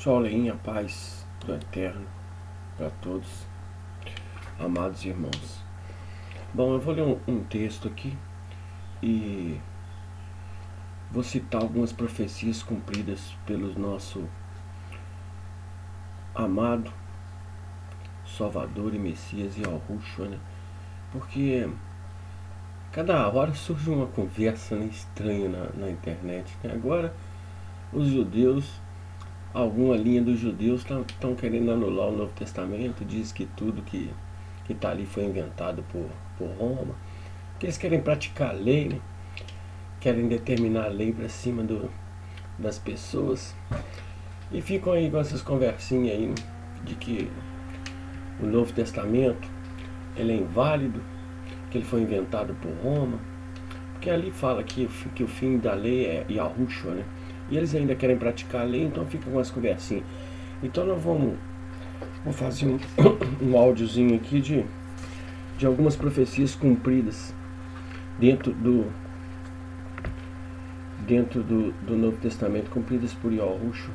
Soleinha, paz do Eterno para todos, amados irmãos. Bom, eu vou ler um texto aqui e vou citar algumas profecias cumpridas pelo nosso amado Salvador e Messias Yahushua, né? Porque cada hora surge uma conversa, né, estranha na internet, né? Agora os judeus, alguma linha dos judeus estão querendo anular o Novo Testamento, diz que tudo que está ali foi inventado por Roma, que eles querem praticar a lei, né? Querem determinar a lei para cima das pessoas, e ficam aí com essas conversinhas aí, né, de que o Novo Testamento ele é inválido, que ele foi inventado por Roma, porque ali fala que o fim da lei é Yahushua, né? E eles ainda querem praticar a lei, então fica com as conversinhas. Então nós vou fazer um áudiozinho aqui de algumas profecias cumpridas dentro do Novo Testamento, cumpridas por Yahushua.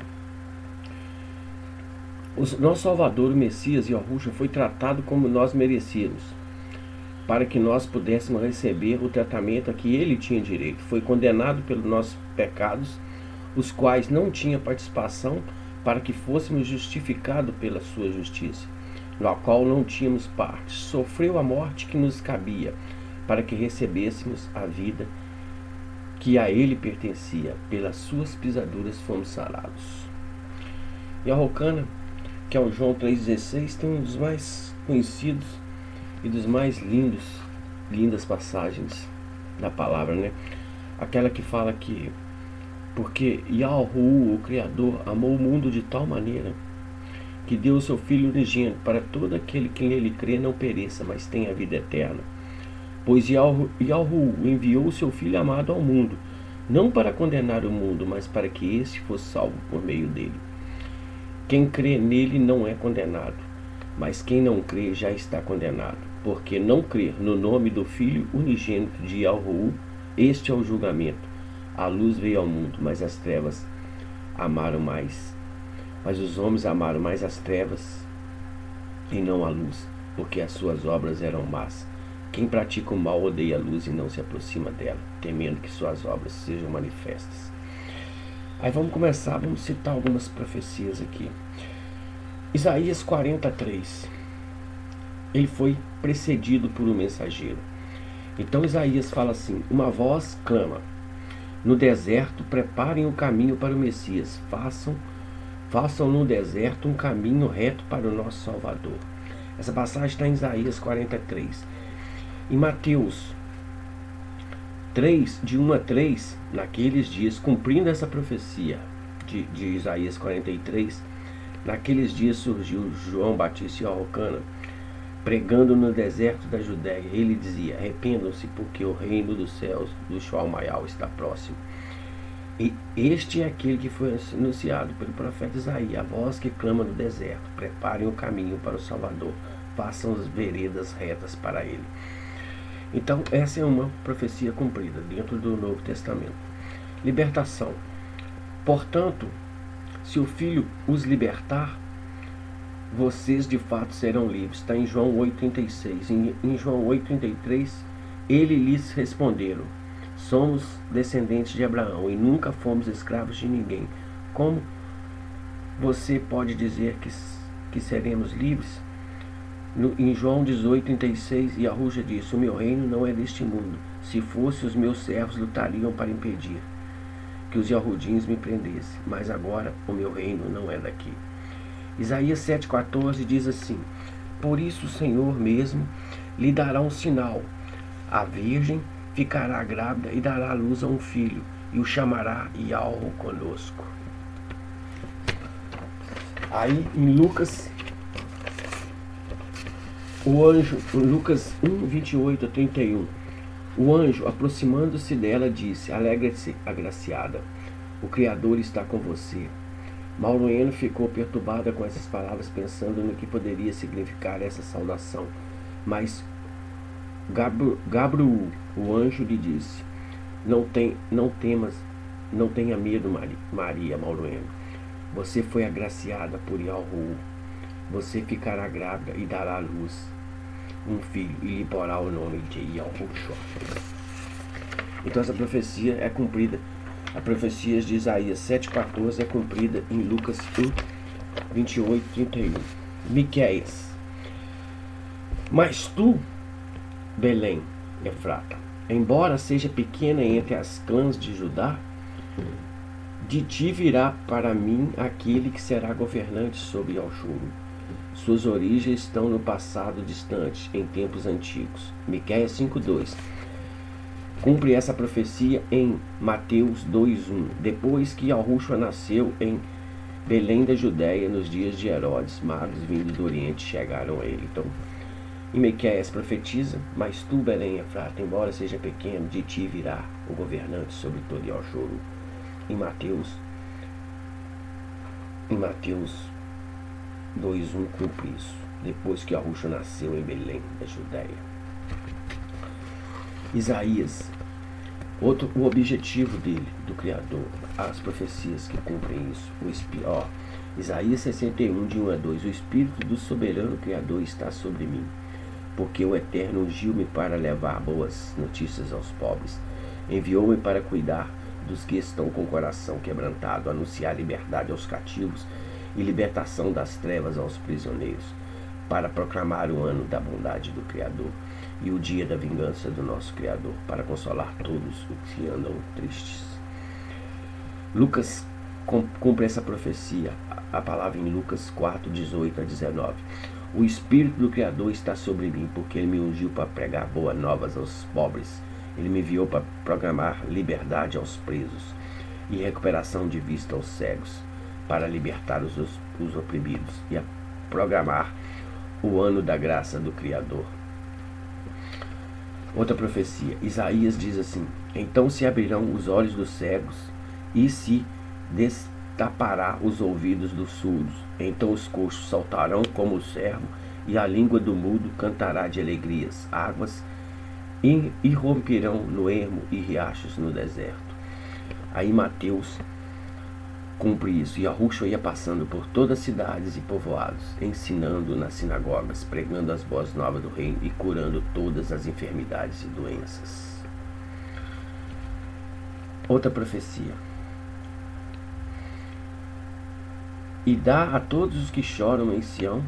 O nosso Salvador, o Messias Yahushua, foi tratado como nós merecíamos, para que nós pudéssemos receber o tratamento a que ele tinha direito. Foi condenado pelos nossos pecados, os quais não tinha participação, para que fôssemos justificados pela sua justiça, no qual não tínhamos parte. Sofreu a morte que nos cabia, para que recebêssemos a vida que a ele pertencia. Pelas suas pisaduras fomos sarados. E a Rocana, que é o João 3,16, tem um dos mais conhecidos e dos mais lindas passagens da palavra, né? Aquela que fala que porque Yahu, o Criador, amou o mundo de tal maneira que deu o seu Filho unigênito para todo aquele que nele crê não pereça, mas tenha a vida eterna. Pois Yahu enviou o seu Filho amado ao mundo, não para condenar o mundo, mas para que este fosse salvo por meio dele. Quem crê nele não é condenado, mas quem não crê já está condenado, porque não crer no nome do Filho unigênito de Yahu, este é o julgamento. A luz veio ao mundo, mas as trevas amaram mais. Mas os homens amaram mais as trevas e não a luz, porque as suas obras eram más. Quem pratica o mal odeia a luz e não se aproxima dela, temendo que suas obras sejam manifestas. Aí vamos citar algumas profecias aqui. Isaías 43. Ele foi precedido por um mensageiro. Então Isaías fala assim: uma voz clama no deserto, preparem o caminho para o Messias, façam no deserto um caminho reto para o nosso Salvador. Essa passagem está em Isaías 43. Em Mateus 3, de 1 a 3, naqueles dias, cumprindo essa profecia de Isaías 43, naqueles dias surgiu João Batista e Arrocana, pregando no deserto da Judéia. Ele dizia: arrependam-se, porque o reino dos céus do Shalmaial está próximo. E este é aquele que foi anunciado pelo profeta Isaías, a voz que clama no deserto: preparem o caminho para o Salvador, façam as veredas retas para ele. Então essa é uma profecia cumprida dentro do Novo Testamento. Libertação. Portanto, se o Filho os libertar, vocês de fato serão livres. Está em João 8,36. Em João 8,33, ele lhes responderam: somos descendentes de Abraão e nunca fomos escravos de ninguém. Como você pode dizer que seremos livres? Em João 18,36, Yahushua disse: o meu reino não é deste mundo. Se fosse, os meus servos lutariam para impedir que os Yahudins me prendessem. Mas agora o meu reino não é daqui. Isaías 7,14 diz assim: por isso o Senhor mesmo lhe dará um sinal. A virgem ficará grávida e dará à luz a um filho, e o chamará Yahu conosco. Aí em Lucas, Lucas 1, 28 a 31, o anjo, aproximando-se dela, disse: alegre-se, agraciada, o Criador está com você. Mauroeno ficou perturbada com essas palavras, pensando no que poderia significar essa saudação. Mas Gabriel, o anjo, lhe disse: não tenha medo, Maria, Mauroeno, Você foi agraciada por Yahu. Você ficará grávida e dará à luz um filho e lhe porá o nome de Yahushua. Então essa profecia é cumprida. A profecia de Isaías 7,14 é cumprida em Lucas 28:31. Miqueias. Mas tu, Belém, Efrata, embora seja pequena entre as clãs de Judá, de ti virá para mim aquele que será governante sobre Yahshua. Suas origens estão no passado distante, em tempos antigos. Miqueias 5:2. Cumpre essa profecia em Mateus 2:1. Depois que Yahushua nasceu em Belém da Judéia, nos dias de Herodes, magos vindos do Oriente chegaram a ele. Então, em Miqueias profetiza: mas tu, Belém Efrata, embora seja pequeno, de ti virá o governante sobre todo Yahshua. Em Mateus 2:1 cumpre isso. Depois que Yahushua nasceu em Belém da Judéia. Isaías, o objetivo dele, do Criador, as profecias que cumprem isso. Isaías 61, de 1 a 2. O Espírito do soberano Criador está sobre mim, porque o Eterno ungiu-me para levar boas notícias aos pobres. Enviou-me para cuidar dos que estão com o coração quebrantado, anunciar liberdade aos cativos e libertação das trevas aos prisioneiros, para proclamar o ano da bondade do Criador e o dia da vingança do nosso Criador, para consolar todos os que andam tristes. Lucas cumpre essa profecia, a palavra em Lucas 4:18 a 19. O Espírito do Criador está sobre mim, porque Ele me ungiu para pregar boas novas aos pobres. Ele me enviou para proclamar liberdade aos presos e recuperação de vista aos cegos, para libertar os oprimidos e a programar o ano da graça do Criador. Outra profecia, Isaías diz assim: então se abrirão os olhos dos cegos e se destapará os ouvidos dos surdos. Então os coxos saltarão como o servo e a língua do mudo cantará de alegrias. Águas irromperão no ermo e riachos no deserto. Aí Mateus cumpre isso. Yahushua ia passando por todas as cidades e povoados, ensinando nas sinagogas, pregando as boas novas do reino e curando todas as enfermidades e doenças. Outra profecia. E dá a todos os que choram em Sião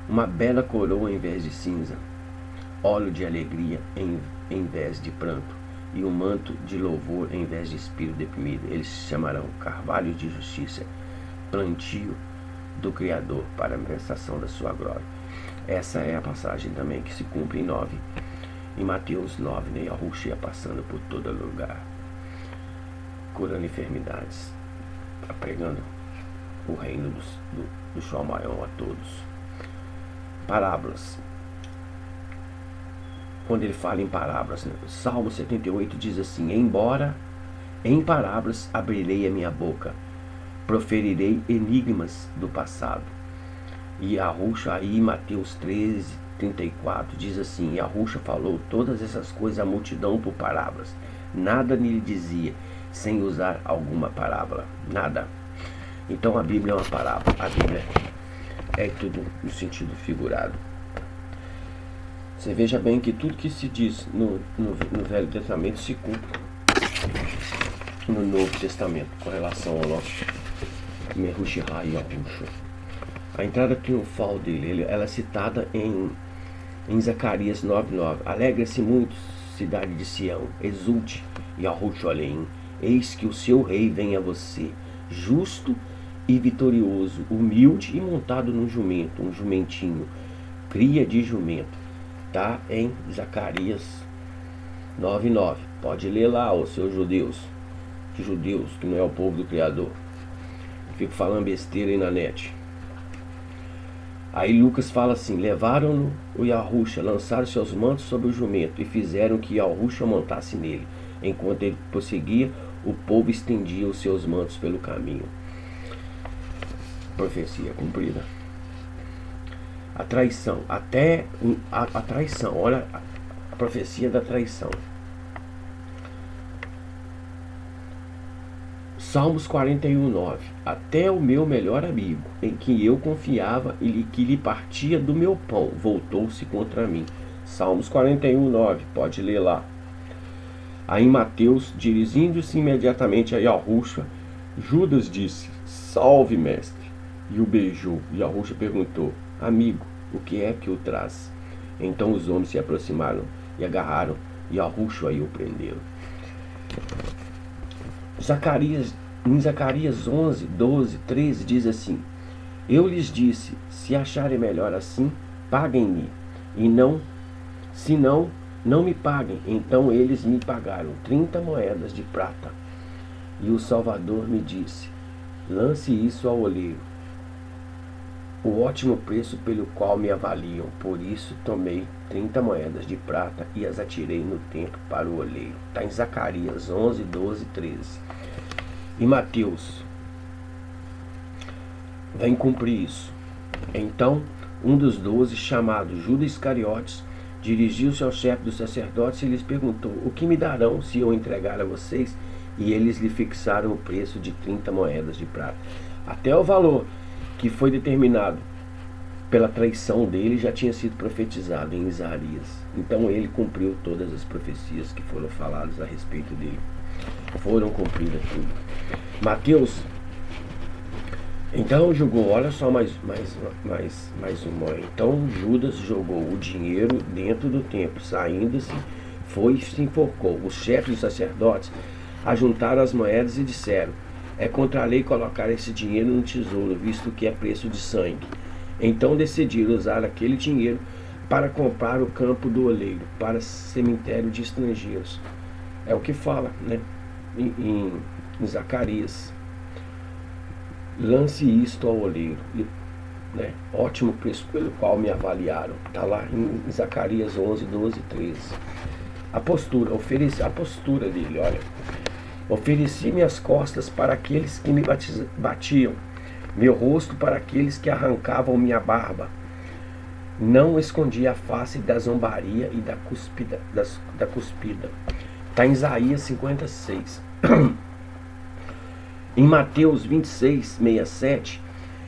uma bela coroa em vez de cinza, óleo de alegria em vez de pranto, e um manto de louvor em vez de espírito deprimido. Eles se chamarão carvalho de justiça, plantio do Criador para a manifestação da sua glória. Essa é a passagem também que se cumpre em Mateus 9, né? Yahushua ia passando por todo lugar, curando enfermidades, pregando o reino do Shalmaion a todos. Parábolas. Quando ele fala em parábolas, né? Salmo 78 diz assim: embora em parábolas abrirei a minha boca, proferirei enigmas do passado. E Yahushua, aí Mateus 13:34 diz assim: Yahushua falou todas essas coisas à multidão por parábolas, nada lhe dizia sem usar alguma parábola, nada. Então a Bíblia é uma parábola, a Bíblia é tudo no sentido figurado. Você veja bem que tudo que se diz no Velho Testamento se cumpre no Novo Testamento com relação ao nosso Mehushihá e Yahushua. A entrada triunfal dele, ela é citada em Zacarias 9:9. Alegre-se muito, cidade de Sião, exulte, Yahushua Aleim, eis que o seu rei vem a você, justo e vitorioso, humilde e montado num jumento, um jumentinho, cria de jumento. Está em Zacarias 9:9. Pode ler lá, os seus judeus, que não é o povo do Criador. Fico falando besteira aí na net. Aí Lucas fala assim: levaram-no o Yahushua, lançaram seus mantos sobre o jumento e fizeram que Yahushua montasse nele. Enquanto ele prosseguia, o povo estendia os seus mantos pelo caminho. Profecia cumprida. A traição, até a traição, olha a profecia da traição. Salmos 41:9. Até o meu melhor amigo, em quem eu confiava e que lhe partia do meu pão, voltou-se contra mim. Salmos 41:9, pode ler lá. Aí Mateus, dirigindo-se imediatamente a Yahushua, Judas disse: Salve, mestre! E o beijou. E Yahushua perguntou: Amigo, o que é que o traz? Então os homens se aproximaram e agarraram Yahushua e o prenderam. Em Zacarias 11, 12, 13 diz assim: Eu lhes disse, se acharem melhor assim, paguem-me, e não, se não, não me paguem. Então eles me pagaram 30 moedas de prata. E o Salvador me disse: lance isso ao oleiro, o ótimo preço pelo qual me avaliam. Por isso tomei 30 moedas de prata e as atirei no templo para o oleiro. Está em Zacarias 11, 12, 13. E Mateus vem cumprir isso. Então um dos 12, chamado Judas Iscariotes, dirigiu-se ao chefe dos sacerdotes e lhes perguntou: o que me darão se eu entregar a vocês? E eles lhe fixaram o preço de 30 moedas de prata. Até o valor que foi determinado pela traição dele já tinha sido profetizado em Isaías. Então ele cumpriu todas as profecias que foram faladas a respeito dele. Foram cumpridas tudo. Mateus então jogou, olha só mais uma. Então Judas jogou o dinheiro dentro do templo, saindo-se, foi e se enforcou. Os chefes dos sacerdotes ajuntaram as moedas e disseram: é contra a lei colocar esse dinheiro no tesouro, visto que é preço de sangue. Então decidiram usar aquele dinheiro para comprar o campo do oleiro, para cemitério de estrangeiros. É o que fala, né, em Zacarias. Lance isto ao oleiro, né? Ótimo preço pelo qual me avaliaram. Está lá em Zacarias 11, 12, 13. A postura dele, olha. Ofereci minhas costas para aqueles que me batiam, meu rosto para aqueles que arrancavam minha barba. Não escondi a face da zombaria e da cuspida. Está em Isaías 56. Em Mateus 26, 67,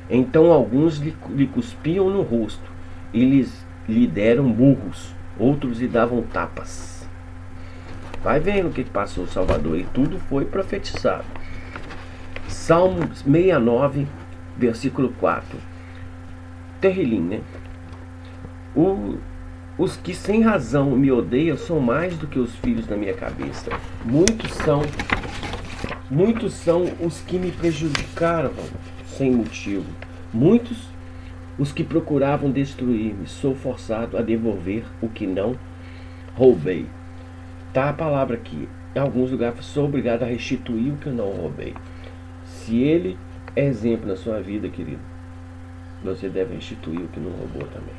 então alguns lhe cuspiam no rosto e lhe deram murros, outros lhe davam tapas. Vai vendo o que passou o Salvador, e tudo foi profetizado. Salmos 69, versículo 4. Terrilim, né? Os que sem razão me odeiam são mais do que os filhos da minha cabeça. Muitos são os que me prejudicaram sem motivo. Muitos os que procuravam destruir-me. Sou forçado a devolver o que não roubei. Tá a palavra aqui. Em alguns lugares, sou obrigado a restituir o que eu não roubei. Se ele é exemplo na sua vida, querido, você deve restituir o que não roubou também.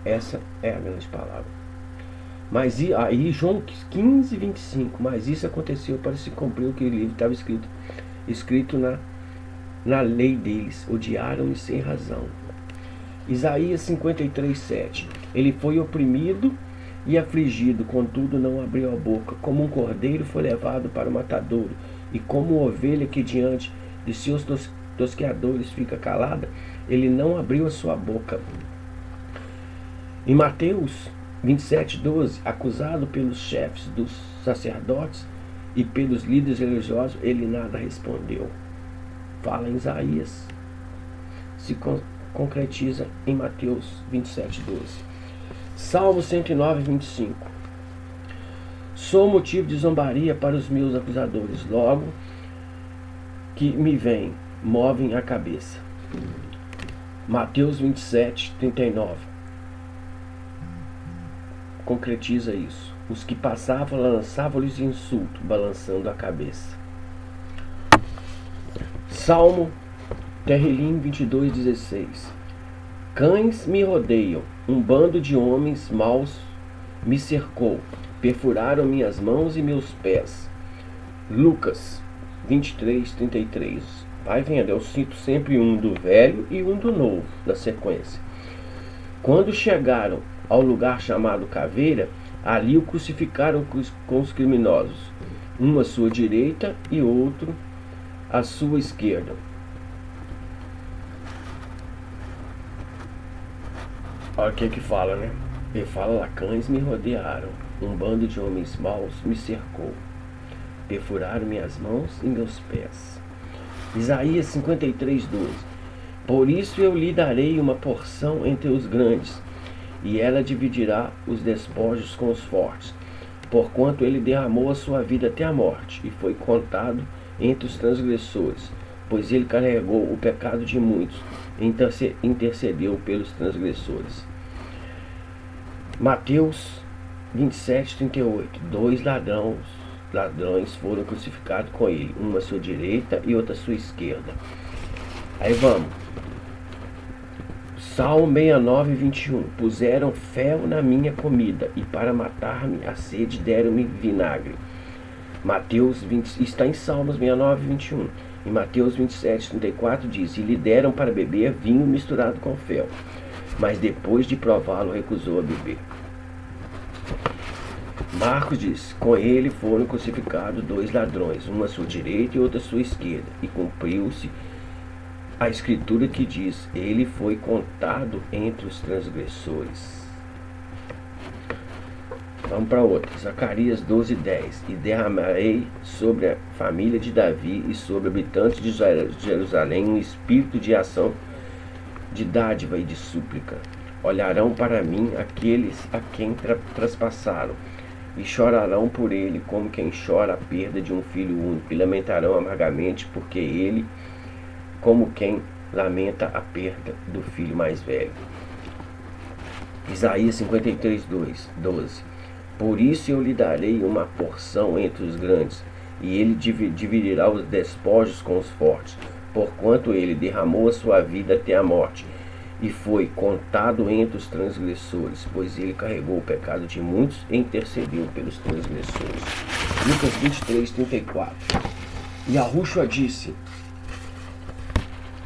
Essa é a grande palavra. Mas aí João 15, 25. Mas isso aconteceu para se cumprir o que o livro estava escrito na lei deles. Odiaram-me sem razão. Isaías 53, 7. Ele foi oprimido e afligido, contudo não abriu a boca. Como um cordeiro foi levado para o matadouro, e como ovelha que diante de seus tosqueadores fica calada, ele não abriu a sua boca. Em Mateus 27, 12, acusado pelos chefes dos sacerdotes e pelos líderes religiosos, ele nada respondeu. Fala em Isaías, se concretiza em Mateus 27, 12. Salmo 109, 25. Sou motivo de zombaria para os meus acusadores, logo que me vêm, movem a cabeça. Mateus 27, 39. Concretiza isso. Os que passavam lançavam-lhes insulto, balançando a cabeça. Salmo Terrilim 22, 16. Cães me rodeiam, um bando de homens maus me cercou, perfuraram minhas mãos e meus pés. Lucas 23, 33. Vai vendo, eu cito sempre um do velho e um do novo, na sequência. Quando chegaram ao lugar chamado Caveira, ali o crucificaram com os criminosos, uma à sua direita e outro à sua esquerda. Olha o que fala, né? Ele fala lá: cães me rodearam, um bando de homens maus me cercou, perfuraram minhas mãos e meus pés. Isaías 53:12. Por isso eu lhe darei uma porção entre os grandes, e ela dividirá os despojos com os fortes, porquanto ele derramou a sua vida até a morte, e foi contado entre os transgressores, pois ele carregou o pecado de muitos, e intercedeu pelos transgressores. Mateus 27:38. 2 ladrões foram crucificados com ele, uma à sua direita e outra à sua esquerda. Aí vamos. Salmo 69:21. Puseram fel na minha comida, e para matar-me a sede deram-me vinagre. Mateus 20, está em Salmos 69:21. Em Mateus 27:34 diz: e lhe deram para beber vinho misturado com fel, mas depois de prová-lo recusou a beber. Marcos diz: com ele foram crucificados 2 ladrões, um à sua direita e outro à sua esquerda, e cumpriu-se a escritura que diz: ele foi contado entre os transgressores. Vamos para outra. Zacarias 12:10. E derramarei sobre a família de Davi e sobre habitantes de Jerusalém um espírito de ação, de dádiva e de súplica. Olharão para mim aqueles a quem traspassaram, e chorarão por ele como quem chora a perda de um filho único, e lamentarão amargamente porque ele, como quem lamenta a perda do filho mais velho. Isaías 53:12. Por isso eu lhe darei uma porção entre os grandes, e ele dividirá os despojos com os fortes, porquanto ele derramou a sua vida até a morte, e foi contado entre os transgressores, pois ele carregou o pecado de muitos e intercedeu pelos transgressores. Lucas 23:34. E Yahushua disse: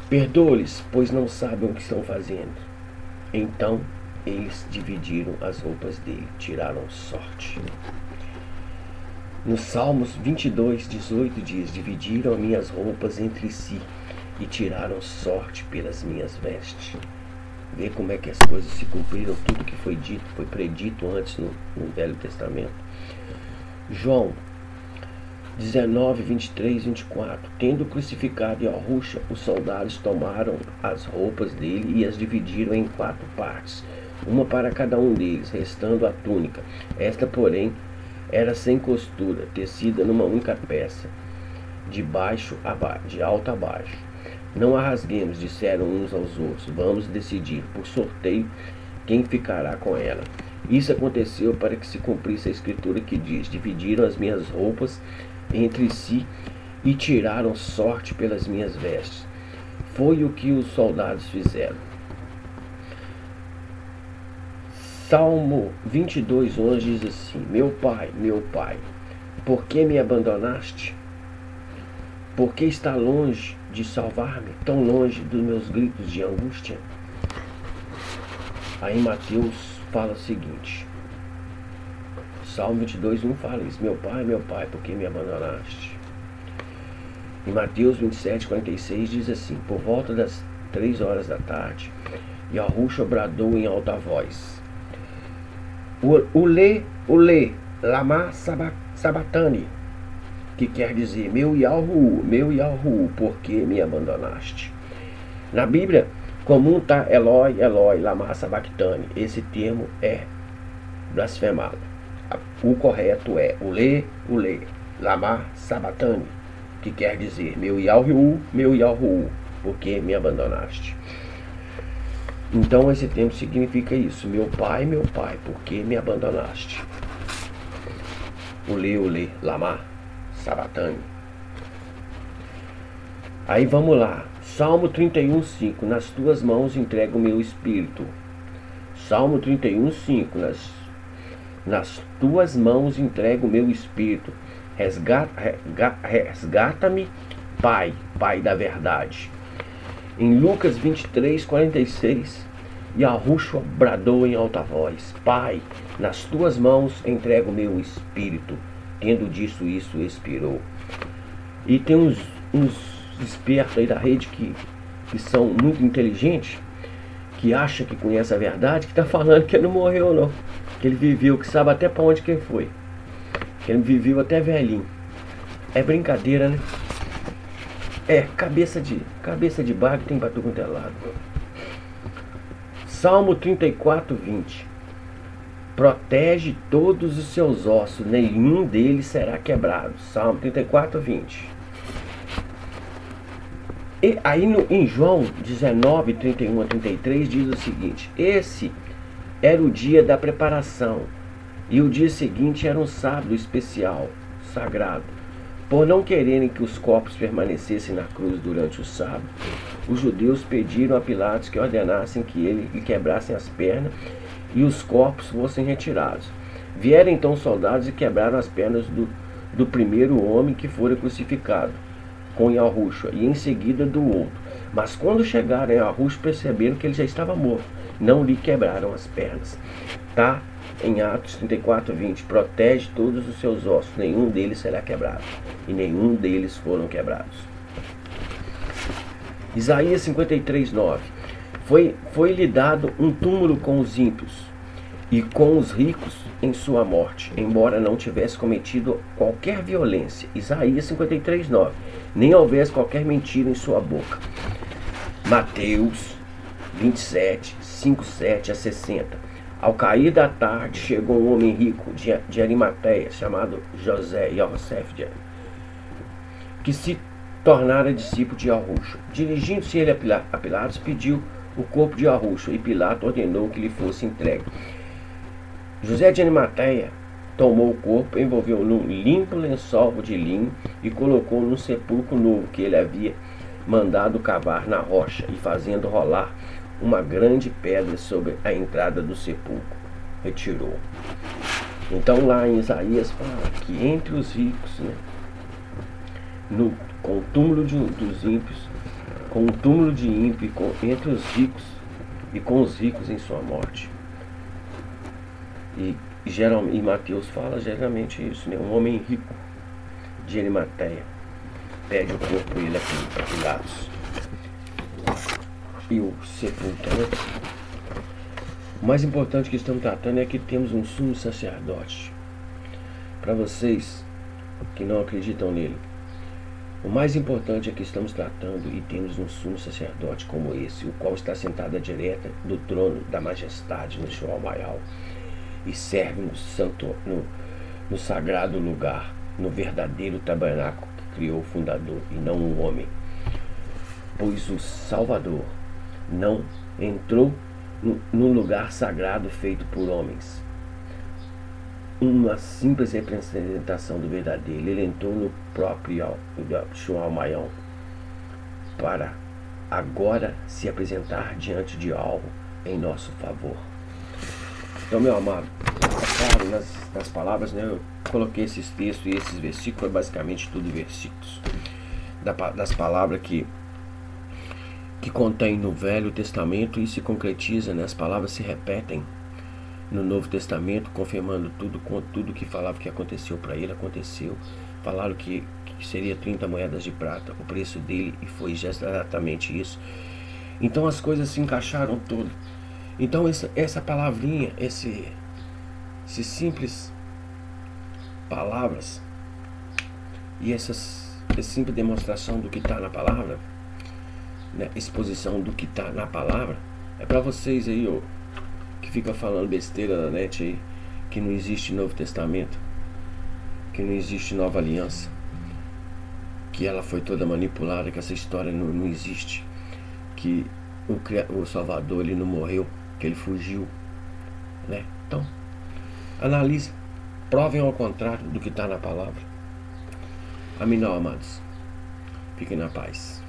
perdoa-lhes, pois não sabem o que estão fazendo. Então eles dividiram as roupas dele, tiraram sorte. No Salmos 22:18 diz: dividiram minhas roupas entre si e tiraram sorte pelas minhas vestes. Vê como é que as coisas se cumpriram, tudo que foi dito, foi predito antes no Velho Testamento. João 19:23-24. Tendo crucificado Yahushua, os soldados tomaram as roupas dele e as dividiram em 4 partes, uma para cada um deles, restando a túnica. Esta, porém, era sem costura, tecida numa única peça, de alto a baixo. Não a rasguemos, disseram uns aos outros, vamos decidir por sorteio quem ficará com ela. Isso aconteceu para que se cumprisse a escritura que diz: dividiram as minhas roupas entre si e tiraram sorte pelas minhas vestes. Foi o que os soldados fizeram. Salmo 22:11 diz assim: meu pai, por que me abandonaste? Por que está longe de salvar-me, tão longe dos meus gritos de angústia? Aí Mateus fala o seguinte, Salmo 22:1 fala isso: meu pai, por que me abandonaste? Em Mateus 27:46 diz assim: por volta das 3 horas da tarde, Yahushua bradou em alta voz: Ulê, lama sabatani, que quer dizer: meu Yahu, por que me abandonaste? Na Bíblia comum está Eloi, lama sabachthani. Esse termo é blasfemado. O correto é Ulê, lama sabatani, que quer dizer: meu Yahu, por que me abandonaste? Então esse termo significa isso: meu pai, por que me abandonaste? Ulê, lama sabatani. Aí vamos lá, Salmo 31:5. Nas tuas mãos entrego o meu espírito. Salmo 31:5. Nas tuas mãos entrego o meu espírito. Resgata-me, Pai da verdade. Em Lucas 23:46, Yahushua bradou em alta voz: Pai, nas tuas mãos entrego o meu espírito. tendo disso isso, expirou. E tem uns espertos aí da rede que são muito inteligentes, que acha que conhece a verdade, que tá falando que ele não morreu não, que ele viveu, que sabe até para onde que ele foi, que ele viveu até velhinho. É brincadeira, né? É, cabeça de bagre tem pra tudo quanto é lado. Salmo 34, 20. Protege todos os seus ossos, nenhum deles será quebrado. Salmo 34, 20. E aí em João 19, 31 a 33 diz o seguinte: esse era o dia da preparação, e o dia seguinte era um sábado especial, sagrado. Por não quererem que os corpos permanecessem na cruz durante o sábado, os judeus pediram a Pilatos que ordenassem que ele lhe quebrassem as pernas e os corpos fossem retirados. Vieram então os soldados e quebraram as pernas do primeiro homem que fora crucificado com Yahushua, e em seguida do outro. Mas quando chegaram a Yahushua, perceberam que ele já estava morto, não lhe quebraram as pernas. Tá em Atos 34, 20. Protege todos os seus ossos, nenhum deles será quebrado. E nenhum deles foram quebrados. Isaías 53, 9. Foi-lhe dado um túmulo com os ímpios e com os ricos em sua morte, embora não tivesse cometido qualquer violência. Isaías 53, 9. Nem houvesse qualquer mentira em sua boca. Mateus 27, 5, 7 a 60. Ao cair da tarde, chegou um homem rico de Arimateia, chamado Yosef, que se tornara discípulo de Yahushua. Dirigindo-se ele a Pilatos, pediu o corpo de Yahushua, e Pilato ordenou que lhe fosse entregue. José de Arimateia tomou o corpo, envolveu num limpo lençol de linho e colocou num sepulcro novo que ele havia mandado cavar na rocha, e fazendo rolar uma grande pedra sobre a entrada do sepulcro, retirou. Então lá em Isaías fala que entre os ricos, né, com o túmulo dos ímpios, com o túmulo de ímpio, entre os ricos e com os ricos em sua morte. E Mateus fala geralmente isso, né? Um homem rico de Arimateia pede o corpo dele aqui para Pilatos e o sepulta, né? O mais importante que estamos tratando é que temos um sumo sacerdote. Para vocês que não acreditam nele, o mais importante é que estamos tratando e temos um sumo sacerdote como esse, o qual está sentado à direita do trono da majestade no Shual Maial, e serve no sagrado lugar, no verdadeiro tabernáculo que criou o fundador e não um homem. Pois o Salvador não entrou num lugar sagrado feito por homens, uma simples representação do verdadeiro. Ele entrou no próprio Shual Maial para agora se apresentar diante de algo em nosso favor. Então, meu amado, claro, nas palavras, né, eu coloquei esses textos e esses versículos, é basicamente tudo versículos das palavras que contém no Velho Testamento e se concretiza, né? As palavras se repetem no Novo Testamento, confirmando tudo que falava que aconteceu para ele, aconteceu. Falaram que seria 30 moedas de prata o preço dele, e foi exatamente isso. Então as coisas se encaixaram todas. Então essa palavrinha, esse simples palavras e essa simples demonstração do que está na palavra, né, exposição do que está na palavra, é para vocês aí, ó, que fica falando besteira na net aí, que não existe Novo Testamento, que não existe Nova Aliança, que ela foi toda manipulada, que essa história não existe, que o Salvador ele não morreu, que ele fugiu, né? Então, analise, provem ao contrário do que está na palavra. Amém, não, amados. Fiquem na paz.